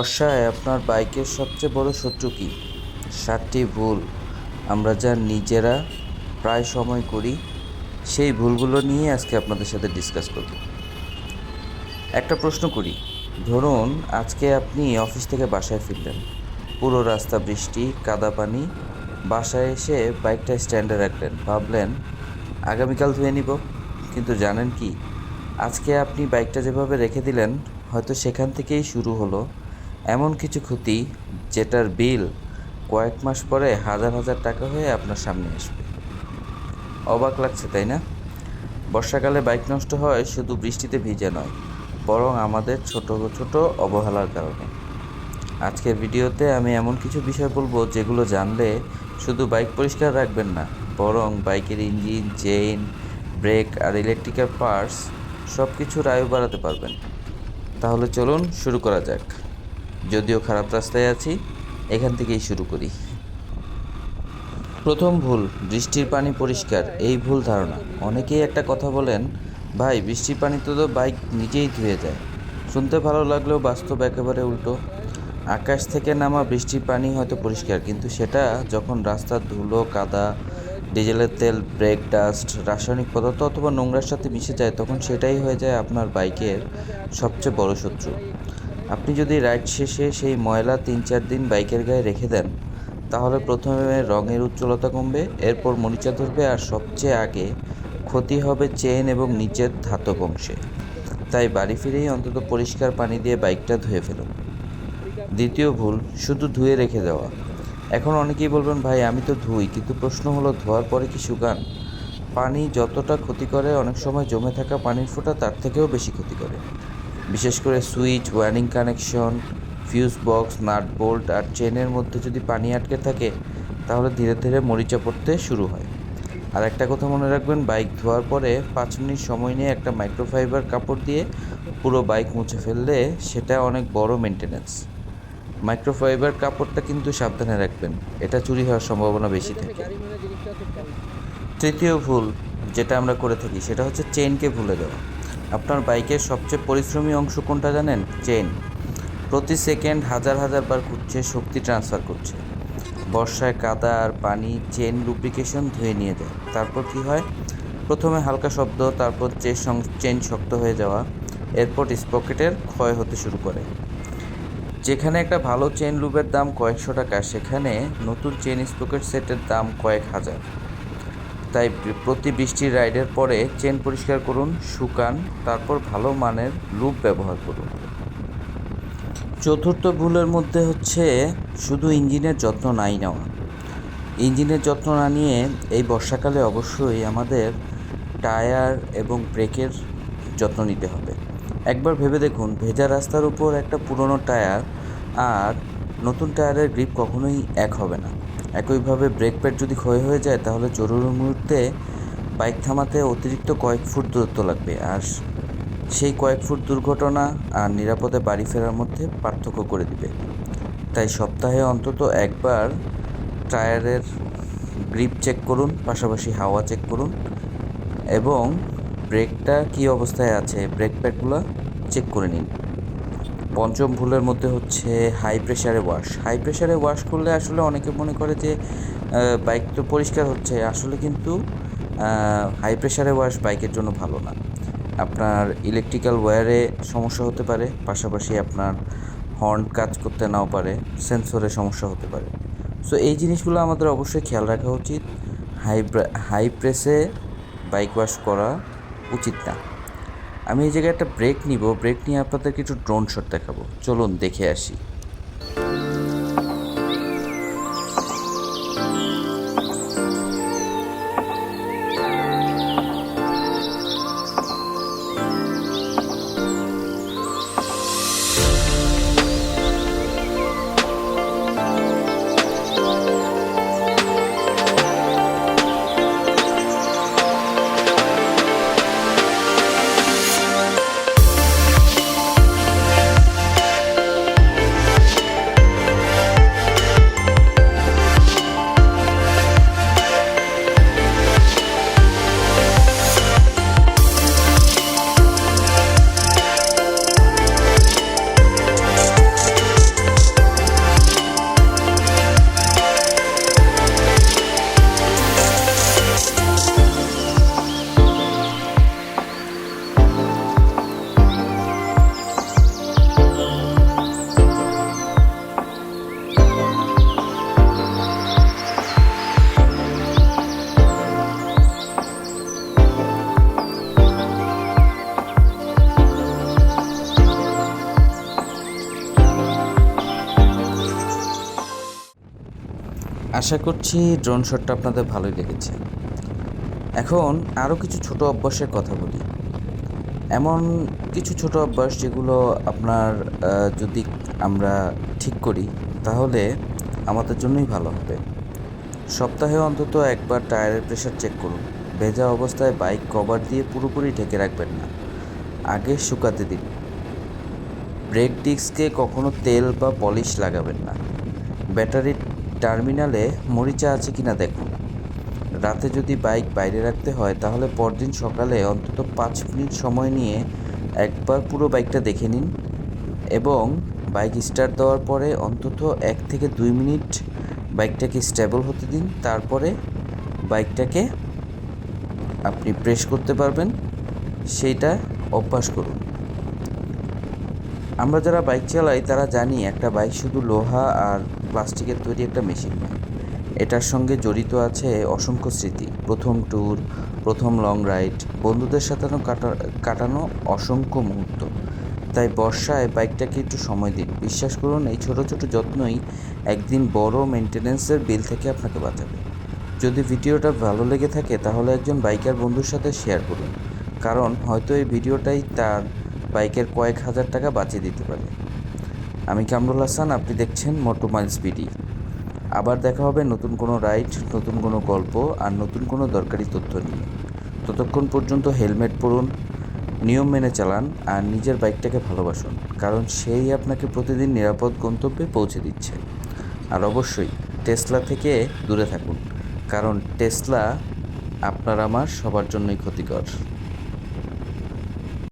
বর্ষায় আপনার বাইকের সবচেয়ে বড় শত্রু কী? 7টি ভুল আমরা যা নিজেরা প্রায় সময় করি, সেই ভুলগুলো নিয়ে আজকে আপনাদের সাথে ডিসকাস করব। একটা প্রশ্ন করি, ধরুন আজকে আপনি অফিস থেকে বাসায় ফিরলেন, পুরো রাস্তা বৃষ্টি, কাদা পানি। বাসায় এসে বাইকটা স্ট্যান্ডে রাখলেন, ভাবলেন আগামীকাল ধুয়ে নিব। কিন্তু জানেন কি, আজকে আপনি বাইকটা যেভাবে রেখে দিলেন, হয়তো সেখান থেকেই শুরু হলো এমন কিছু ক্ষতি যেটার বিল কয়েক মাস পরে হাজার হাজার টাকা হয়ে আপনার সামনে আসবে। অবাক লাগছে তাই না? বর্ষাকালে বাইক নষ্ট হয় শুধু বৃষ্টিতে ভিজে নয়, বরং আমাদের ছোট ছোট অবহেলার কারণে। আজকের ভিডিওতে আমি এমন কিছু বিষয় বলবো যেগুলো জানলে শুধু বাইক পরিষ্কার রাখবেন না, বরং বাইকের ইঞ্জিন, চেইন, ব্রেক আর ইলেকট্রিক্যাল পার্টস সব কিছুর আয়ু বাড়াতে পারবেন। তাহলে চলুন শুরু করা যাক। যদিও খারাপ রাস্তায় আছি, এখান থেকেই শুরু করি। প্রথম ভুল, বৃষ্টির পানি পরিষ্কার। এই ভুল ধারণা। অনেকেই একটা কথা বলেন, ভাই বৃষ্টির পানিতে তো বাইক নিজেই ধুয়ে যায়। শুনতে ভালো লাগলেও বাস্তব একেবারে উল্টো। আকাশ থেকে নামা বৃষ্টির পানি হয়তো পরিষ্কার, কিন্তু সেটা যখন রাস্তার ধুলো, কাদা, ডিজেলের তেল, ব্রেক ডাস্ট, রাসায়নিক পদার্থ অথবা নোংরার সাথে মিশে যায়, তখন সেটাই হয়ে যায় আপনার বাইকের সবচেয়ে বড় শত্রু। আপনি যদি রাইড শেষে সেই ময়লা 3-4 দিন বাইকের গায়ে রেখে দেন, তাহলে প্রথমে রঙের উজ্জ্বলতা কমবে, এরপর মরিচা ধরবে, আর সবচেয়ে আগে ক্ষতি হবে চেন এবং নিচের ধাতব অংশে। তাই বাড়ি ফিরেই অন্তত পরিষ্কার পানি দিয়ে বাইকটা ধুয়ে ফেলুন। দ্বিতীয় ভুল, শুধু ধুয়ে রেখে দেওয়া। এখন অনেকেই বলবেন, ভাই আমি তো ধুই, কিন্তু প্রশ্ন হলো ধোয়ার পরে কি শুকান? পানি যতটা ক্ষতি করে, অনেক সময় জমে থাকা পানির ফোঁটা তার থেকেও বেশি ক্ষতি করে। বিশেষ করে switch, wiring connection, fuse box, nut bolt আর চেনের মধ্যে যদি পানি আটকে থাকে, তাহলে ধীরে ধীরে মরিচা পড়তে শুরু হয়। আর একটা কথা মনে রাখবেন, বাইক ধোয়ার পরে 5 মিনিট সময় নিয়ে একটা মাইক্রোফাইবার কাপড় দিয়ে পুরো বাইক মুছে ফেললে সেটা অনেক বড় মেনটেন্যান্স। মাইক্রোফাইবার কাপড়টা কিন্তু সাবধানে রাখবেন, এটা চুরি হওয়ার সম্ভাবনা বেশি থাকে। তৃতীয় ভুল যেটা আমরা করে থাকি, সেটা হচ্ছে চেইনকে ভুলে যাওয়া। আপনার বাইকের সবচেয়ে পরিশ্রমী অংশ কোনটা জানেন? চেইন। প্রতি সেকেন্ড হাজার হাজার বার ঘুরছে, শক্তি ট্রান্সফার করছে। বর্ষায় কাদা আর পানি চেইন লুব্রিকেশন ধুয়ে নিয়ে যায়। তারপর কি হয়? প্রথমে হালকা শব্দ, তারপর চেইন শক্ত হয়ে যাওয়া, এরপর স্পকেটের ক্ষয় হতে শুরু করে। যেখানে একটা ভালো চেইন লুবের দাম কয়েকশো টাকা, সেখানে নতুন চেইন স্পকেট সেটের দাম কয়েক হাজার। তাই প্রতি বৃষ্টির রাইডের পরে চেন পরিষ্কার করুন, শুকান, তারপর ভালো মানের লুব ব্যবহার করুন। চতুর্থ ভুলের মধ্যে হচ্ছে শুধু ইঞ্জিনের যত্ন নাই নেওয়া। ইঞ্জিনের যত্ন না নিয়ে এই বর্ষাকালে অবশ্যই আমাদের টায়ার এবং ব্রেকের যত্ন নিতে হবে। একবার ভেবে দেখুন, ভেজা রাস্তার উপর একটা পুরনো টায়ার আর নতুন টায়ারের গ্রিপ কখনোই এক হবে না। একইভাবে ব্রেক প্যাড যদি ক্ষয় হয়ে যায়, তাহলে জরুরি মুহূর্তে বাইক থামাতে অতিরিক্ত কয়েক ফুট দূরত্ব লাগবে, আর সেই কয়েক ফুট দুর্ঘটনা আর নিরাপদে বাড়ি ফেরার মধ্যে পার্থক্য করে দিবে। তাই সপ্তাহে অন্তত একবার টায়ারের গ্রিপ চেক করুন, পাশাপাশি হাওয়া চেক করুন এবং ব্রেকটা কী অবস্থায় আছে, ব্রেক প্যাডগুলো চেক করে নিন। পঞ্চম ভুলের মধ্যে হচ্ছে হাই প্রেশারে ওয়াশ। হাই প্রেশারে ওয়াশ করলে আসলে অনেকে মনে করে যে বাইক তো পরিষ্কার হচ্ছে, আসলে কিন্তু হাই প্রেশারে ওয়াশ বাইকের জন্য ভালো না। আপনার ইলেকট্রিক্যাল ওয়্যারে সমস্যা হতে পারে, পাশাপাশি আপনার হর্ন কাজ করতে নাও পারে, সেন্সরে সমস্যা হতে পারে। সো এই জিনিসগুলো আমাদের অবশ্যই খেয়াল রাখা উচিত। হাই প্রেসে বাইক ওয়াশ করা উচিত না। আমি এই জায়গায় একটা ব্রেক নিব, ব্রেক নিয়ে আপনাদেরকে একটু ড্রোন শট দেখাবো, চলুন দেখে আসি। আশা করছি ড্রোন শটটা আপনাদের ভালোই লেগেছে। এখন আরও কিছু ছোট অভ্যাসের কথা বলি। এমন কিছু ছোট অভ্যাস যেগুলো আপনার যদি আমরা ঠিক করি তাহলে আমাদের জন্যই ভালো হবে। সপ্তাহে অন্তত একবার টায়ারের প্রেশার চেক করুন। ভেজা অবস্থায় বাইক কভার দিয়ে পুরোপুরি ঢেকে রাখবেন না, আগে শুকাতে দিন। ব্রেক ডিস্কে কখনো তেল বা পলিশ লাগাবেন না। ব্যাটারির টার্মিনালে মরিচা আছে কিনা দেখুন। রাতে যদি বাইক বাইরে রাখতে হয় তাহলে পরদিন সকালে অন্তত 5 মিনিট সময় নিয়ে একবার পুরো বাইকটা দেখে নিন এবং বাইক স্টার্ট দেওয়ার পরে অন্তত 1 থেকে 2 মিনিট বাইকটাকে স্টেবল হতে দিন। তারপরে বাইকটাকে আপনি প্রেস করতে পারবেন, সেইটা অভ্যাস করুন। আমরা যারা বাইক চালাই তারা জানি একটা বাইক শুধু লোহা আর প্লাস্টিকের তৈরি একটা মেশিন নয়, এটার সঙ্গে জড়িত আছে অসংখ্য স্মৃতি, প্রথম ট্যুর, প্রথম লং রাইড, বন্ধুদের সাথে কাটানো অসংখ্য মুহূর্ত। তাই বর্ষায় বাইকটাকে একটু সময় দিন। বিশ্বাস করুন, এই ছোটো ছোটো যত্নই একদিন বড় মেনটেন্যান্সের বিল থেকে আপনাকে বাঁচাবে। যদি ভিডিওটা ভালো লেগে থাকে তাহলে একজন বাইকার বন্ধুর সাথে শেয়ার করুন, কারণ হয়তো এই ভিডিওটাই তার বাইকের কয়েক হাজার টাকা বাঁচিয়ে দিতে পারে। আমি কামরুল হাসান, আপনি দেখছেন মোটো মাইলস বিডি। আবার দেখা হবে নতুন কোনো রাইড, নতুন কোনো গল্প আর নতুন কোনো দরকারি তথ্য নিয়ে। ততক্ষণ পর্যন্ত হেলমেট পরুন, নিয়ম মেনে চালান আর নিজের বাইকটাকে ভালোবাসুন, কারণ সেই আপনাকে প্রতিদিন নিরাপদ গন্তব্যে পৌঁছে দিচ্ছে। আর অবশ্যই টেসলা থেকে দূরে থাকুন, কারণ টেসলা আপনার আমার সবার জন্যই ক্ষতিকর।